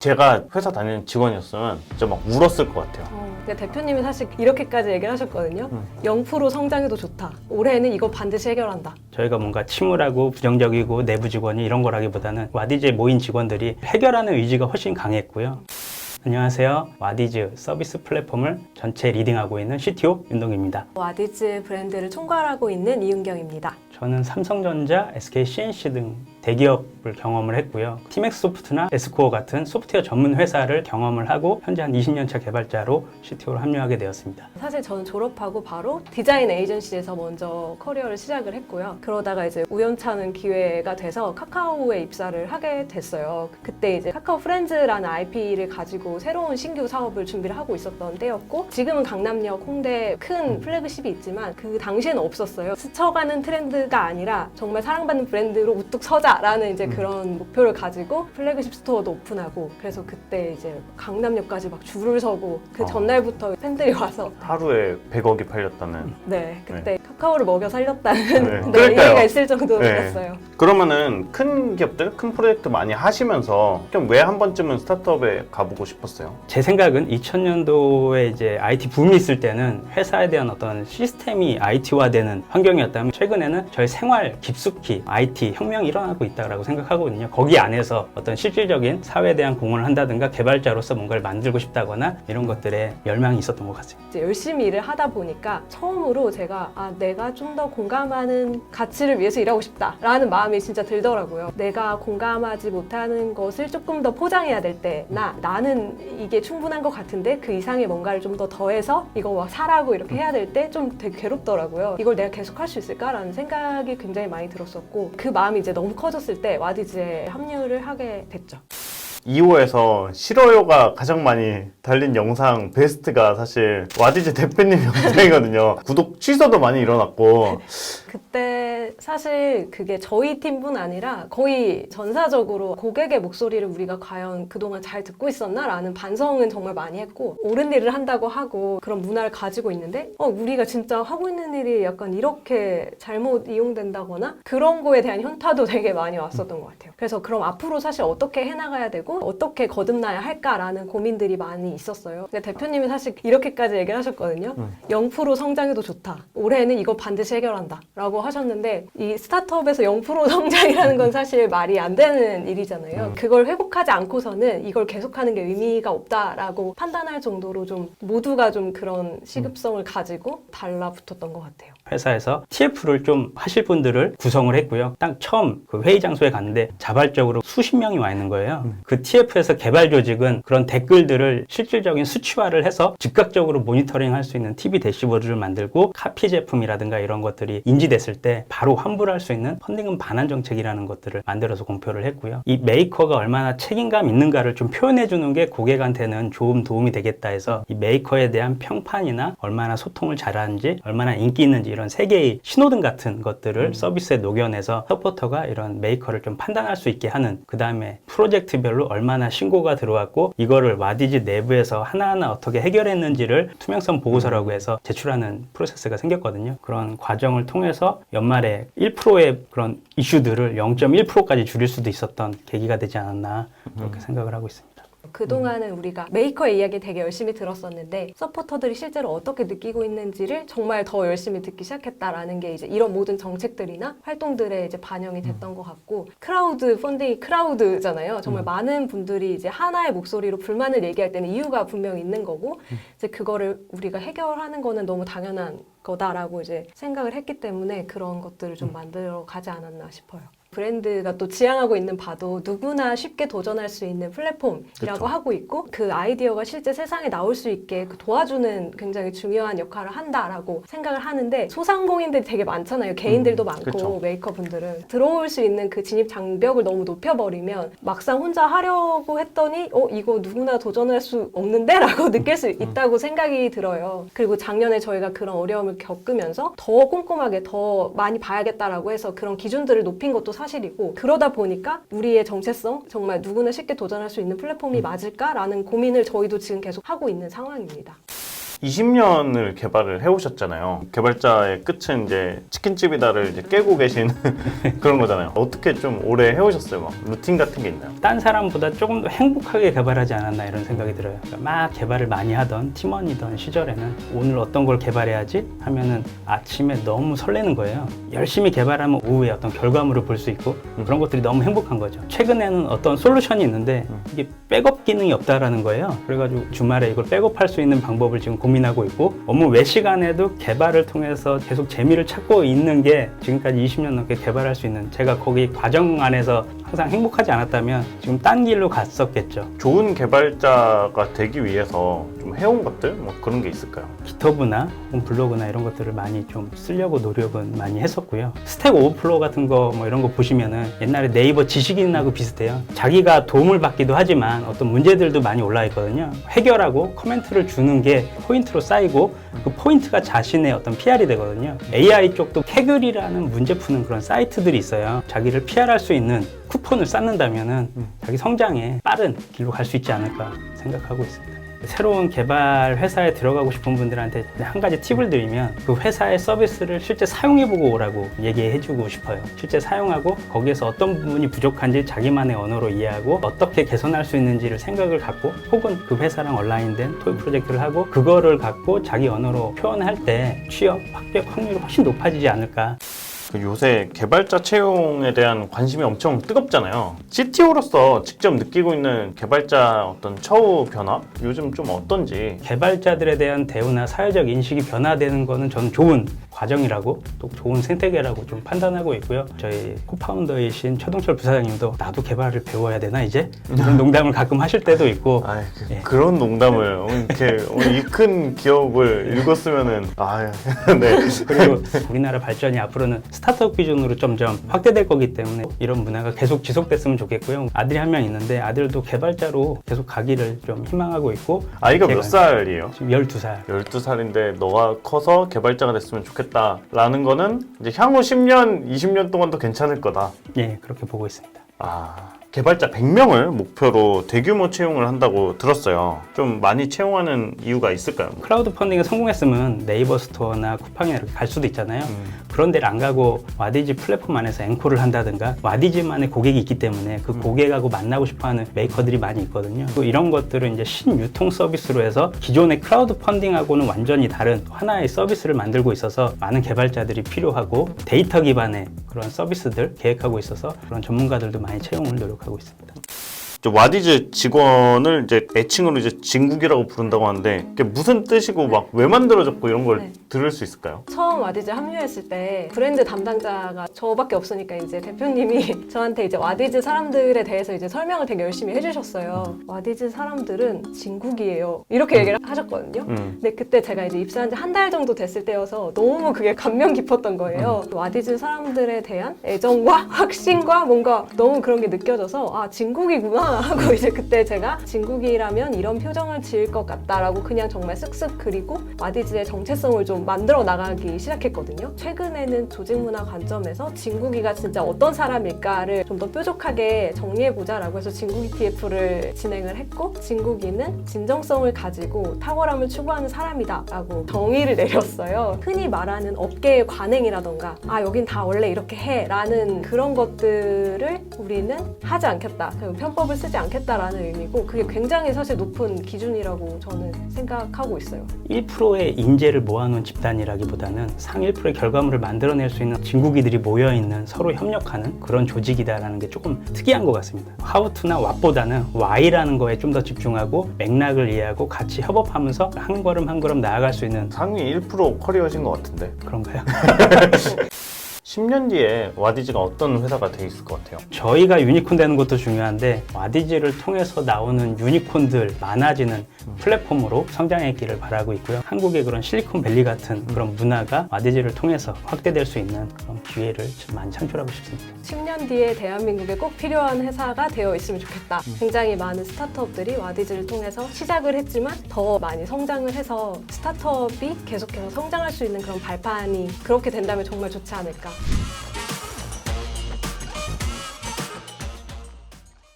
제가 회사 다니는 직원이었으면 진짜 막 울었을 것 같아요. 근데 대표님이 사실 이렇게까지 얘기를 하셨거든요. 0% 성장해도 좋다. 올해는 이거 반드시 해결한다. 저희가 뭔가 침울하고 부정적이고 내부 직원이 이런 거라기보다는 와디즈에 모인 직원들이 해결하는 의지가 훨씬 강했고요. 안녕하세요. 와디즈 서비스 플랫폼을 전체 리딩하고 있는 CTO 윤동입니다. 와디즈 브랜드를 총괄하고 있는 이은경입니다. 저는 삼성전자, SK CNC 등 대기업을 경험을 했고요. 티맥스 소프트나 에스코어 같은 소프트웨어 전문 회사를 경험을 하고 현재 한 20년차 개발자로 CTO로 합류하게 되었습니다. 사실 저는 졸업하고 바로 디자인 에이전시에서 먼저 커리어를 시작을 했고요. 그러다가 이제 우연찮은 기회가 돼서 카카오에 입사를 하게 됐어요. 그때 이제 카카오 프렌즈라는 IP를 가지고 새로운 신규 사업을 준비를 하고 있었던 때였고, 지금은 강남역 홍대 큰 플래그십이 있지만 그 당시에는 없었어요. 스쳐가는 트렌드가 아니라 정말 사랑받는 브랜드로 우뚝 서자라는 이제 그런 목표를 가지고 플래그십 스토어도 오픈하고, 그래서 그때 이제 강남역까지 막 줄을 서고 그 전날부터 팬들이 와서 하루에 100억이 팔렸다는. 네, 그때 카카오를 먹여 살렸다는 네. 네, 그러니까요. 얘기가 있을 정도였어요. 네. 그러면은 큰 기업들, 큰 프로젝트 많이 하시면서 좀 왜 한 번쯤은 스타트업에 가보고 싶었어요? 제 생각은 2000년도에 이제 IT 붐이 있을 때는 회사에 대한 어떤 시스템이 IT화되는 환경이었다면, 최근에는 저희 생활 깊숙이 IT 혁명이 일어나고 있다고 생각하거든요. 거기 안에서 어떤 실질적인 사회에 대한 공헌을 한다든가 개발자로서 뭔가를 만들고 싶다거나 이런 것들에 열망이 있었던 것 같습니다. 이제 열심히 일을 하다 보니까 처음으로 제가 내가 좀 더 공감하는 가치를 위해서 일하고 싶다라는 마음이 진짜 들더라고요. 내가 공감하지 못하는 것을 조금 더 포장해야 될 때나, 나는 이게 충분한 것 같은데 그 이상의 뭔가를 좀 더 더해서 이거 막 사라고 이렇게 해야 될 때 좀 되게 괴롭더라고요. 이걸 내가 계속 할 수 있을까라는 생각이 굉장히 많이 들었었고, 그 마음이 이제 너무 커졌을 때 와디즈에 합류를 하게 됐죠. 2호에서 싫어요가 가장 많이 달린 영상 베스트가 사실 와디즈 대표님 영상이거든요. 구독 취소도 많이 일어났고. 그때 사실 그게 저희 팀뿐 아니라 거의 전사적으로 고객의 목소리를 우리가 과연 그동안 잘 듣고 있었나? 라는 반성은 정말 많이 했고, 옳은 일을 한다고 하고 그런 문화를 가지고 있는데 우리가 진짜 하고 있는 일이 약간 이렇게 잘못 이용된다거나 그런 거에 대한 현타도 되게 많이 왔었던 것 같아요. 그래서 그럼 앞으로 사실 어떻게 해나가야 되고 어떻게 거듭나야 할까라는 고민들이 많이 있었어요. 근데 대표님이 사실 이렇게까지 얘기를 하셨거든요. 0% 성장해도 좋다. 올해는 이거 반드시 해결한다. 라고 하셨는데, 이 스타트업에서 0% 성장이라는 건 사실 말이 안 되는 일이잖아요. 그걸 회복하지 않고서는 이걸 계속하는 게 의미가 없다라고 판단할 정도로 좀 모두가 좀 그런 시급성을 가지고 달라붙었던 것 같아요. 회사에서 TF를 좀 하실 분들을 구성을 했고요. 딱 처음 그 회의 장소에 갔는데 자발적으로 수십 명이 와 있는 거예요. 그 TF에서 개발 조직은 그런 댓글들을 실질적인 수치화를 해서 즉각적으로 모니터링 할 수 있는 TV 대시보드를 만들고, 카피 제품이라든가 이런 것들이 인지됐을 때 바로 환불할 수 있는 펀딩금 반환 정책이라는 것들을 만들어서 공표를 했고요. 이 메이커가 얼마나 책임감 있는가를 좀 표현해 주는 게 고객한테는 좋은 도움이 되겠다 해서 이 메이커에 대한 평판이나 얼마나 소통을 잘하는지, 얼마나 인기 있는지 이런 세 개의 신호등 같은 것들을 서비스에 녹여내서 서포터가 이런 메이커를 좀 판단할 수 있게 하는, 그 다음에 프로젝트별로 얼마나 신고가 들어왔고 이거를 와디즈 내부에서 하나하나 어떻게 해결했는지를 투명성 보고서라고 해서 제출하는 프로세스가 생겼거든요. 그런 과정을 통해서 연말에 1%의 그런 이슈들을 0.1%까지 줄일 수도 있었던 계기가 되지 않았나, 그렇게 생각을 하고 있습니다. 그동안은 우리가 메이커의 이야기 되게 열심히 들었었는데, 서포터들이 실제로 어떻게 느끼고 있는지를 정말 더 열심히 듣기 시작했다라는 게 이제 이런 모든 정책들이나 활동들에 이제 반영이 됐던 것 같고, 크라우드 펀딩이 크라우드잖아요. 정말 많은 분들이 이제 하나의 목소리로 불만을 얘기할 때는 이유가 분명히 있는 거고, 이제 그거를 우리가 해결하는 거는 너무 당연한 거다라고 이제 생각을 했기 때문에 그런 것들을 좀 만들어 가지 않았나 싶어요. 브랜드가 또 지향하고 있는 바도 누구나 쉽게 도전할 수 있는 플랫폼이라고 그쵸. 하고 있고, 그 아이디어가 실제 세상에 나올 수 있게 도와주는 굉장히 중요한 역할을 한다라고 생각을 하는데, 소상공인들이 되게 많잖아요. 개인들도 많고 그쵸. 메이커분들은 들어올 수 있는 그 진입 장벽을 너무 높여버리면 막상 혼자 하려고 했더니 이거 누구나 도전할 수 없는데? 라고 느낄 수 있다고 생각이 들어요. 그리고 작년에 저희가 그런 어려움을 겪으면서 더 꼼꼼하게 더 많이 봐야겠다라고 해서 그런 기준들을 높인 것도 사실이고, 그러다 보니까 우리의 정체성, 정말 누구나 쉽게 도전할 수 있는 플랫폼이 맞을까라는 고민을 저희도 지금 계속 하고 있는 상황입니다. 20년을 개발을 해오셨잖아요. 개발자의 끝은 이제 치킨집이다를 이제 깨고 계신 그런 거잖아요. 어떻게 좀 오래 해오셨어요? 막 루틴 같은 게 있나요? 딴 사람보다 조금 더 행복하게 개발하지 않았나 이런 생각이 들어요. 그러니까 막 개발을 많이 하던 팀원이던 시절에는 오늘 어떤 걸 개발해야지 하면은 아침에 너무 설레는 거예요. 열심히 개발하면 오후에 어떤 결과물을 볼 수 있고 그런 것들이 너무 행복한 거죠. 최근에는 어떤 솔루션이 있는데 이게 백업 기능이 없다라는 거예요. 그래가지고 주말에 이걸 백업할 수 있는 방법을 지금 고민하고 있고 업무 외 시간에도 개발을 통해서 계속 재미를 찾고 있는 게 지금까지 20년 넘게 개발할 수 있는, 제가 거기 과정 안에서 항상 행복하지 않았다면 지금 딴 길로 갔었겠죠. 좋은 개발자가 되기 위해서 좀 해온 것들? 뭐 그런 게 있을까요? 깃허브나 블로그나 이런 것들을 많이 좀 쓰려고 노력은 많이 했었고요. 스택 오버플로우 같은 거 뭐 이런 거 보시면은 옛날에 네이버 지식인하고 비슷해요. 자기가 도움을 받기도 하지만 어떤 문제들도 많이 올라 있거든요. 해결하고 코멘트를 주는 게 포인트로 쌓이고 그 포인트가 자신의 어떤 PR이 되거든요. AI 쪽도 캐글이라는 문제 푸는 그런 사이트들이 있어요. 자기를 PR할 수 있는 쿠폰을 쌓는다면은 자기 성장에 빠른 길로 갈 수 있지 않을까 생각하고 있습니다. 새로운 개발 회사에 들어가고 싶은 분들한테 한 가지 팁을 드리면 그 회사의 서비스를 실제 사용해보고 오라고 얘기해주고 싶어요. 실제 사용하고 거기에서 어떤 부분이 부족한지 자기만의 언어로 이해하고 어떻게 개선할 수 있는지를 생각을 갖고 혹은 그 회사랑 온라인된 토익 프로젝트를 하고 그거를 갖고 자기 언어로 표현할 때 취업, 합격 확률이 훨씬 높아지지 않을까. 요새 개발자 채용에 대한 관심이 엄청 뜨겁잖아요. CTO로서 직접 느끼고 있는 개발자 어떤 처우 변화? 요즘 좀 어떤지. 개발자들에 대한 대우나 사회적 인식이 변화되는 거는 저는 좋은 과정이라고 또 좋은 생태계라고 좀 판단하고 있고요. 저희 코파운더이신 최동철 부사장님도 나도 개발을 배워야 되나 이제? 그런 농담을 가끔 하실 때도 있고. 예. 그런 농담을 이렇게 이 큰 기업을 읽었으면은 네. 그리고 우리나라 발전이 앞으로는 스타트업 기준으로 점점 확대될 거기 때문에 이런 문화가 계속 지속됐으면 좋겠고요. 아들이 한 명 있는데 아들도 개발자로 계속 가기를 좀 희망하고 있고. 아이가 몇 살이에요? 지금 12살. 12살인데 너가 커서 개발자가 됐으면 좋겠다라는 거는 이제 향후 10년, 20년 동안도 괜찮을 거다. 예, 그렇게 보고 있습니다. 개발자 100명을 목표로 대규모 채용을 한다고 들었어요. 좀 많이 채용하는 이유가 있을까요? 크라우드 펀딩에 성공했으면 네이버 스토어나 쿠팡이나 이렇게 갈 수도 있잖아요. 그런 데를 안 가고 와디즈 플랫폼 안에서 앵콜을 한다든가 와디즈만의 고객이 있기 때문에 그 고객하고 만나고 싶어하는 메이커들이 많이 있거든요. 또 이런 것들은 이제 신유통 서비스로 해서 기존의 크라우드 펀딩하고는 완전히 다른 하나의 서비스를 만들고 있어서 많은 개발자들이 필요하고 데이터 기반의 그런 서비스들 계획하고 있어서 그런 전문가들도 많이 채용을 노력하고 있습니다. 와디즈 직원을 이제 애칭으로 이제 진국이라고 부른다고 하는데 그게 무슨 뜻이고 막 왜 만들어졌고 이런 걸 네. 들을 수 있을까요? 처음 와디즈 합류했을 때 브랜드 담당자가 저밖에 없으니까 이제 대표님이 저한테 이제 와디즈 사람들에 대해서 이제 설명을 되게 열심히 해주셨어요. 와디즈 사람들은 진국이에요. 이렇게 얘기를 하셨거든요. 근데 그때 제가 이제 입사한 지 한 달 정도 됐을 때여서 너무 그게 감명 깊었던 거예요. 와디즈 사람들에 대한 애정과 확신과 뭔가 너무 그런 게 느껴져서 진국이구나 하고 이제 그때 제가 진국이라면 이런 표정을 지을 것 같다라고 그냥 정말 쓱쓱 그리고 와디즈의 정체성을 좀 만들어 나가기 시작했거든요. 최근에는 조직 문화 관점에서 진국이가 진짜 어떤 사람일까를 좀 더 뾰족하게 정리해보자라고 해서 진국이 TF를 진행을 했고 진국이는 진정성을 가지고 탁월함을 추구하는 사람이다라고 정의를 내렸어요. 흔히 말하는 업계의 관행이라던가 여긴 다 원래 이렇게 해 라는 그런 것들을 우리는 하지 않겠다. 편법을 쓰지 않겠다라는 의미고 그게 굉장히 사실 높은 기준이라고 저는 생각하고 있어요. 1%의 인재를 모아놓은 집단이라기보다는 상 1%의 결과물을 만들어낼 수 있는 진국이들이 모여있는 서로 협력하는 그런 조직이다라는 게 조금 특이한 것 같습니다. How to나 what보다는 why라는 거에 좀 더 집중하고 맥락을 이해하고 같이 협업하면서 한 걸음 한 걸음 나아갈 수 있는 상위 1% 커리어신 것 같은데 그런가요? 10년 뒤에 와디즈가 어떤 회사가 돼 있을 것 같아요? 저희가 유니콘 되는 것도 중요한데 와디즈를 통해서 나오는 유니콘들 많아지는 플랫폼으로 성장했기를 바라고 있고요. 한국의 그런 실리콘밸리 같은 그런 문화가 와디즈를 통해서 확대될 수 있는 그런 기회를 좀 많이 창출하고 싶습니다. 10년 뒤에 대한민국에 꼭 필요한 회사가 되어 있으면 좋겠다. 굉장히 많은 스타트업들이 와디즈를 통해서 시작을 했지만 더 많이 성장을 해서 스타트업이 계속해서 성장할 수 있는 그런 발판이 그렇게 된다면 정말 좋지 않을까.